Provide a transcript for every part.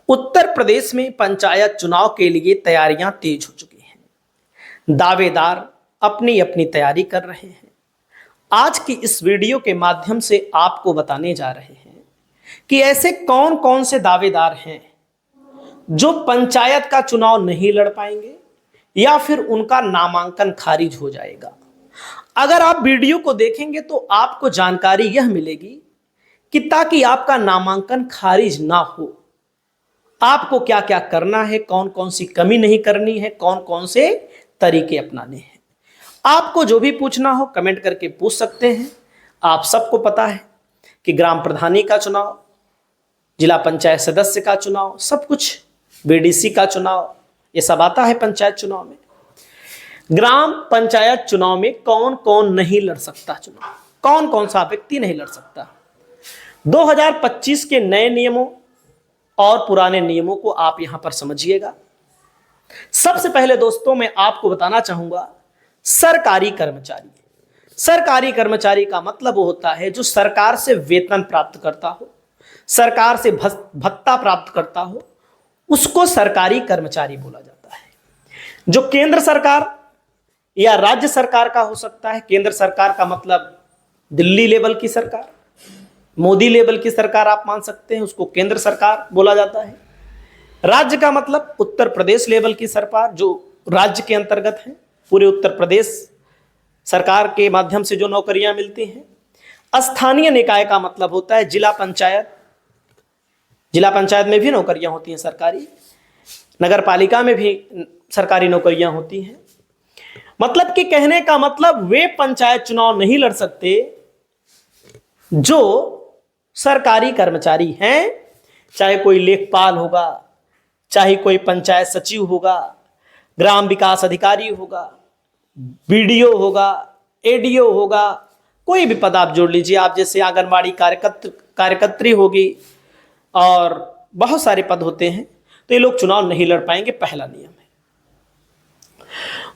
उत्तर प्रदेश में पंचायत चुनाव के लिए तैयारियां तेज हो चुकी हैं। दावेदार अपनी अपनी तैयारी कर रहे हैं। आज की इस वीडियो के माध्यम से आपको बताने जा रहे हैं कि ऐसे कौन कौन से दावेदार हैं जो पंचायत का चुनाव नहीं लड़ पाएंगे या फिर उनका नामांकन खारिज हो जाएगा। अगर आप वीडियो को देखेंगे तो आपको जानकारी यह मिलेगी कि ताकि आपका नामांकन खारिज ना हो, आपको क्या क्या करना है, कौन कौन सी कमी नहीं करनी है, कौन कौन से तरीके अपनाने हैं। आपको जो भी पूछना हो कमेंट करके पूछ सकते हैं। आप सबको पता है कि ग्राम प्रधानी का चुनाव, जिला पंचायत सदस्य का चुनाव, सब कुछ, बीडीसी का चुनाव, ये सब आता है पंचायत चुनाव में। ग्राम पंचायत चुनाव में कौन कौन नहीं लड़ सकता चुनाव, कौन कौन सा व्यक्ति नहीं लड़ सकता। 2025 के नए नियमों और पुराने नियमों को आप यहां पर समझिएगा। सबसे पहले दोस्तों मैं आपको बताना चाहूंगा, सरकारी कर्मचारी। सरकारी कर्मचारी का मतलब वो होता है जो सरकार से वेतन प्राप्त करता हो, सरकार से भत्ता प्राप्त करता हो, उसको सरकारी कर्मचारी बोला जाता है। जो केंद्र सरकार या राज्य सरकार का हो सकता है। केंद्र सरकार का मतलब दिल्ली लेवल की सरकार, मोदी लेवल की सरकार आप मान सकते हैं, उसको केंद्र सरकार बोला जाता है। राज्य का मतलब उत्तर प्रदेश लेवल की सरकार, जो राज्य के अंतर्गत है, पूरे उत्तर प्रदेश सरकार के माध्यम से जो नौकरियां मिलती हैं। स्थानीय निकाय का मतलब होता है जिला पंचायत। जिला पंचायत में भी नौकरियां होती हैं सरकारी, नगर पालिका में भी सरकारी नौकरियां होती हैं। मतलब कि कहने का मतलब वे पंचायत चुनाव नहीं लड़ सकते जो सरकारी कर्मचारी हैं, चाहे कोई लेखपाल होगा, चाहे कोई पंचायत सचिव होगा, ग्राम विकास अधिकारी होगा, बीडीओ होगा, एडीओ होगा, कोई भी पद आप जोड़ लीजिए। आप जैसे आंगनबाड़ी कार्यकर्त्री होगी और बहुत सारे पद होते हैं, तो ये लोग चुनाव नहीं लड़ पाएंगे, पहला नियम है।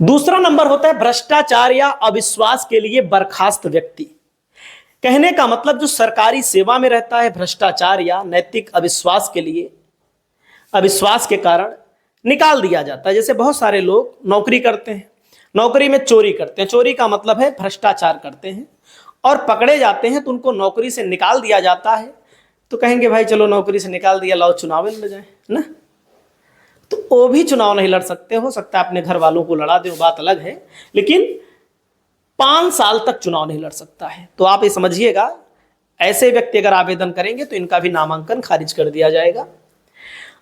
दूसरा नंबर होता है भ्रष्टाचार या अविश्वास के लिए बर्खास्त व्यक्ति। कहने का मतलब जो सरकारी सेवा में रहता है, भ्रष्टाचार या नैतिक अविश्वास के लिए, अविश्वास के कारण निकाल दिया जाता है। जैसे बहुत सारे लोग नौकरी करते हैं, नौकरी में चोरी करते हैं, चोरी का मतलब है भ्रष्टाचार करते हैं और पकड़े जाते हैं, तो उनको नौकरी से निकाल दिया जाता है। तो कहेंगे भाई चलो नौकरी से निकाल दिया, लाओ चुनाव में जाए ना, तो वो भी चुनाव नहीं लड़ सकते। हो सकता है अपने घर वालों को लड़ा दे, वो बात अलग है, लेकिन 5 साल तक चुनाव नहीं लड़ सकता है। तो आप ये समझिएगा, ऐसे व्यक्ति अगर आवेदन करेंगे तो इनका भी नामांकन खारिज कर दिया जाएगा।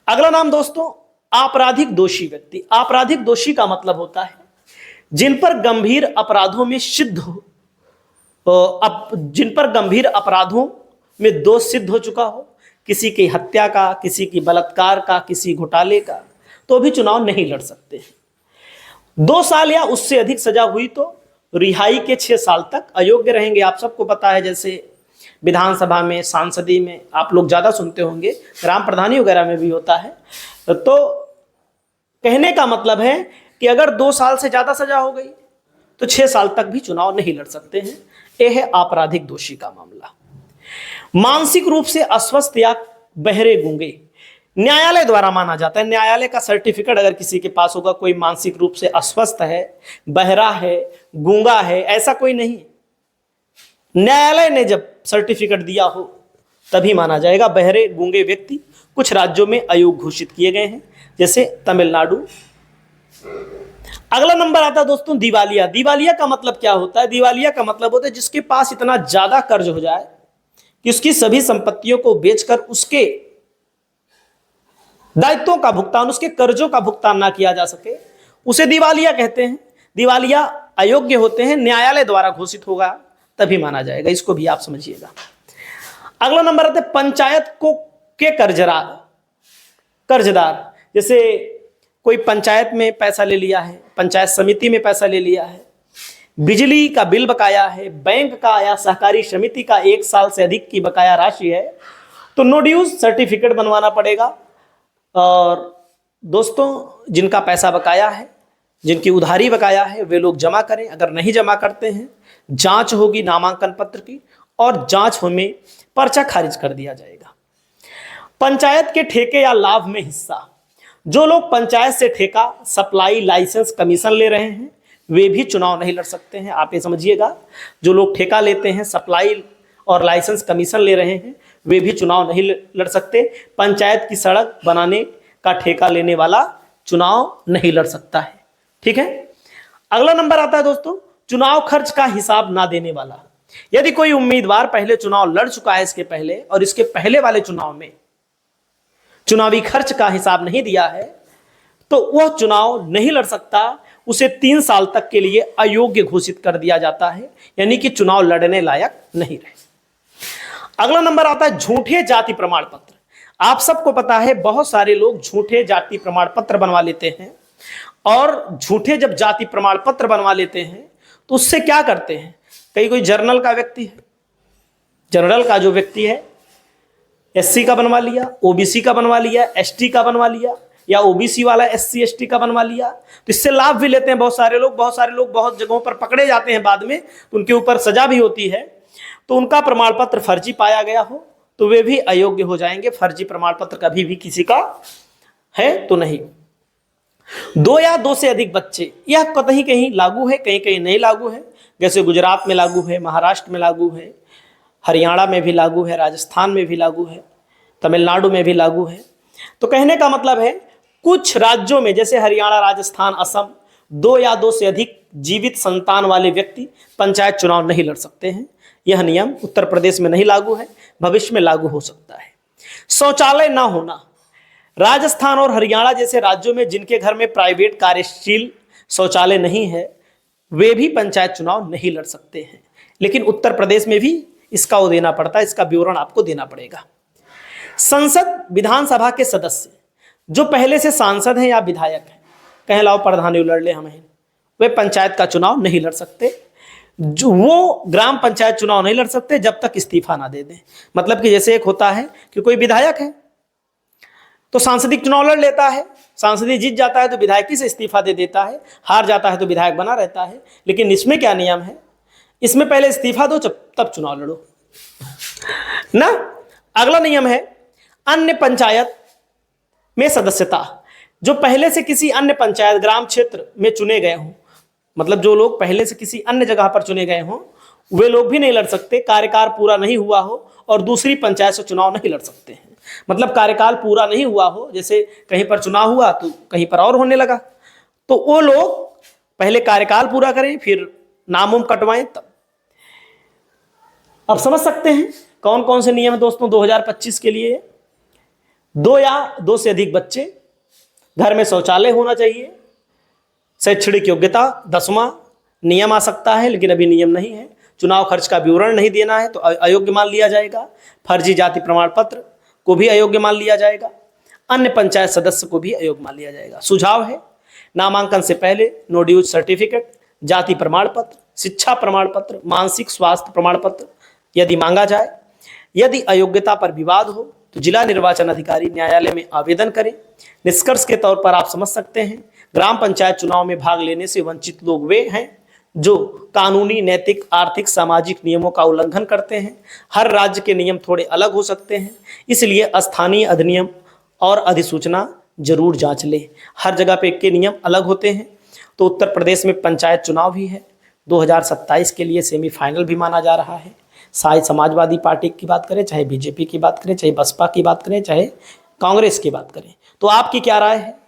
अगला नाम दोस्तों, आपराधिक दोषी व्यक्ति। आपराधिक दोषी का मतलब होता है जिन पर गंभीर अपराधों में जिन पर गंभीर अपराधों में दोष सिद्ध हो चुका हो, किसी की हत्या का, किसी की बलात्कार का, किसी घोटाले का, तो भी चुनाव नहीं लड़ सकते हैं। 2 साल या उससे अधिक सजा हुई तो रिहाई के 6 साल तक अयोग्य रहेंगे। आप सबको पता है, जैसे विधानसभा में, सांसदी में आप लोग ज्यादा सुनते होंगे, ग्राम प्रधानी वगैरह में भी होता है। तो कहने का मतलब है कि अगर 2 साल से ज्यादा सजा हो गई तो 6 साल तक भी चुनाव नहीं लड़ सकते हैं। यह है आपराधिक दोषी का मामला। मानसिक रूप से अस्वस्थ या बहरे गूंगे, न्यायालय द्वारा माना जाता है। न्यायालय का सर्टिफिकेट अगर किसी के पास होगा, कोई मानसिक रूप से अस्वस्थ है, बहरा है, गूंगा है, ऐसा कोई नहीं, न्यायालय ने जब सर्टिफिकेट दिया हो तभी माना जाएगा। बहरे गूंगे व्यक्ति कुछ राज्यों में अयोग्य घोषित किए गए हैं, जैसे तमिलनाडु। अगला नंबर आता है दोस्तों दिवालिया। दिवालिया का मतलब क्या होता है? दिवालिया का मतलब होता है जिसके पास इतना ज्यादा कर्ज हो जाए कि उसकी सभी संपत्तियों को बेचकर उसके दायित्वों का भुगतान, उसके कर्जों का भुगतान ना किया जा सके, उसे दिवालिया कहते हैं। दिवालिया अयोग्य होते हैं, न्यायालय द्वारा घोषित होगा तभी माना जाएगा। इसको भी आप समझिएगा। अगला नंबर आता है पंचायत को के कर्जदार। जैसे कोई पंचायत में पैसा ले लिया है, पंचायत समिति में पैसा ले लिया है, बिजली का बिल बकाया है, बैंक का या सहकारी समिति का 1 साल से अधिक की बकाया राशि है, तो नो ड्यूज सर्टिफिकेट बनवाना पड़ेगा। और दोस्तों जिनका पैसा बकाया है, जिनकी उधारी बकाया है, वे लोग जमा करें। अगर नहीं जमा करते हैं, जांच होगी नामांकन पत्र की और जांच में पर्चा खारिज कर दिया जाएगा। पंचायत के ठेके या लाभ में हिस्सा। जो लोग पंचायत से ठेका, सप्लाई, लाइसेंस, कमीशन ले रहे हैं वे भी चुनाव नहीं लड़ सकते हैं। आप ये समझिएगा, जो लोग ठेका लेते हैं, सप्लाई और लाइसेंस, कमीशन ले रहे हैं वे भी चुनाव नहीं लड़ सकते। पंचायत की सड़क बनाने का ठेका लेने वाला चुनाव नहीं लड़ सकता है। ठीक है। अगला नंबर आता है दोस्तों, चुनाव खर्च का हिसाब ना देने वाला। यदि कोई उम्मीदवार पहले चुनाव लड़ चुका है इसके पहले और इसके पहले वाले चुनाव में चुनावी खर्च का हिसाब नहीं दिया है तो वह चुनाव नहीं लड़ सकता, उसे 3 साल तक के लिए अयोग्य घोषित कर दिया जाता है, यानी कि चुनाव लड़ने लायक नहीं रहे। अगला नंबर आता है झूठे जाति प्रमाण पत्र। आप सबको पता है बहुत सारे लोग झूठे जाति प्रमाण पत्र बनवा लेते हैं, और झूठे जब जाति प्रमाण पत्र बनवा लेते हैं तो उससे क्या करते हैं, कोई जनरल का व्यक्ति है, जनरल का जो व्यक्ति है एससी का बनवा लिया, ओबीसी का बनवा लिया, एसटी का बनवा लिया, या ओबीसी वाला एससी एसटी का बनवा लिया, तो इससे लाभ भी लेते हैं बहुत सारे लोग। बहुत जगहों पर पकड़े जाते हैं बाद में, तो उनके ऊपर सजा भी होती है। तो उनका प्रमाण पत्र फर्जी पाया गया हो तो वे भी अयोग्य हो जाएंगे। फर्जी प्रमाण पत्र कभी भी किसी का है तो नहीं। 2 या 2 से अधिक बच्चे, यह कहीं कहीं लागू है, कहीं कहीं नहीं लागू है। जैसे गुजरात में लागू है, महाराष्ट्र में लागू है, हरियाणा में भी लागू है, राजस्थान में भी लागू है, तमिलनाडु में भी लागू है। तो कहने का मतलब है कुछ राज्यों में जैसे हरियाणा, राजस्थान, असम 2 या 2 से अधिक जीवित संतान वाले व्यक्ति पंचायत चुनाव नहीं लड़ सकते हैं। यह नियम उत्तर प्रदेश में नहीं लागू है, भविष्य में लागू हो सकता है। शौचालय ना होना, राजस्थान और हरियाणा जैसे राज्यों में जिनके घर में प्राइवेट कार्यशील शौचालय नहीं है वे भी पंचायत चुनाव नहीं लड़ सकते हैं। लेकिन उत्तर प्रदेश में भी इसका वो देना पड़ता है, इसका विवरण आपको देना पड़ेगा। संसद विधानसभा के सदस्य जो पहले से सांसद हैं या विधायक हैं, कहें लाओ प्रधानी लड़ ले हमें, वे पंचायत का चुनाव नहीं लड़ सकते। जो वो ग्राम पंचायत चुनाव नहीं लड़ सकते जब तक इस्तीफा ना दे दें। मतलब कि जैसे एक होता है कि कोई विधायक है तो सांसदीय चुनाव लड़ लेता है, सांसदीय जीत जाता है तो विधायकी से इस्तीफा दे देता है, हार जाता है तो विधायक बना रहता है। लेकिन इसमें क्या नियम है, इसमें पहले इस्तीफा दो तब चुनाव लड़ो ना। अगला नियम है अन्य पंचायत में सदस्यता। जो पहले से किसी अन्य पंचायत ग्राम क्षेत्र में चुने गए हों, मतलब जो लोग पहले से किसी अन्य जगह पर चुने गए हों वे लोग भी नहीं लड़ सकते। कार्यकाल पूरा नहीं हुआ हो और दूसरी पंचायत से चुनाव नहीं लड़ सकते हैं। मतलब कार्यकाल पूरा नहीं हुआ हो, जैसे कहीं पर चुनाव हुआ तो कहीं पर और होने लगा, तो वो लोग पहले कार्यकाल पूरा करें फिर नाम उम कटवाएं तब। अब समझ सकते हैं कौन कौन से नियम है दोस्तों 2025 के लिए। 2 या 2 से अधिक बच्चे, घर में शौचालय होना चाहिए, शैक्षणिक योग्यता 10वां नियम आ सकता है लेकिन अभी नियम नहीं है। चुनाव खर्च का विवरण नहीं देना है तो अयोग्य मान लिया जाएगा। फर्जी जाति प्रमाण पत्र को भी अयोग्य मान लिया जाएगा। अन्य पंचायत सदस्य को भी अयोग्य मान लिया जाएगा। सुझाव है नामांकन से पहले नो ड्यूज सर्टिफिकेट, जाति प्रमाण पत्र, शिक्षा प्रमाण पत्र, मानसिक स्वास्थ्य प्रमाण पत्र यदि मांगा जाए। यदि अयोग्यता पर विवाद हो तो जिला निर्वाचन अधिकारी न्यायालय में आवेदन करें। निष्कर्ष के तौर पर आप समझ सकते हैं ग्राम पंचायत चुनाव में भाग लेने से वंचित लोग वे हैं जो कानूनी, नैतिक, आर्थिक, सामाजिक नियमों का उल्लंघन करते हैं। हर राज्य के नियम थोड़े अलग हो सकते हैं, इसलिए स्थानीय अधिनियम और अधिसूचना जरूर जांच ले। हर जगह पे के नियम अलग होते हैं। तो उत्तर प्रदेश में पंचायत चुनाव भी है 2027 के लिए सेमीफाइनल भी माना जा रहा है। चाहे समाजवादी पार्टी की बात करें, चाहे बीजेपी की बात करें, चाहे बसपा की बात करें, चाहे कांग्रेस की बात करें। तो आपकी क्या राय है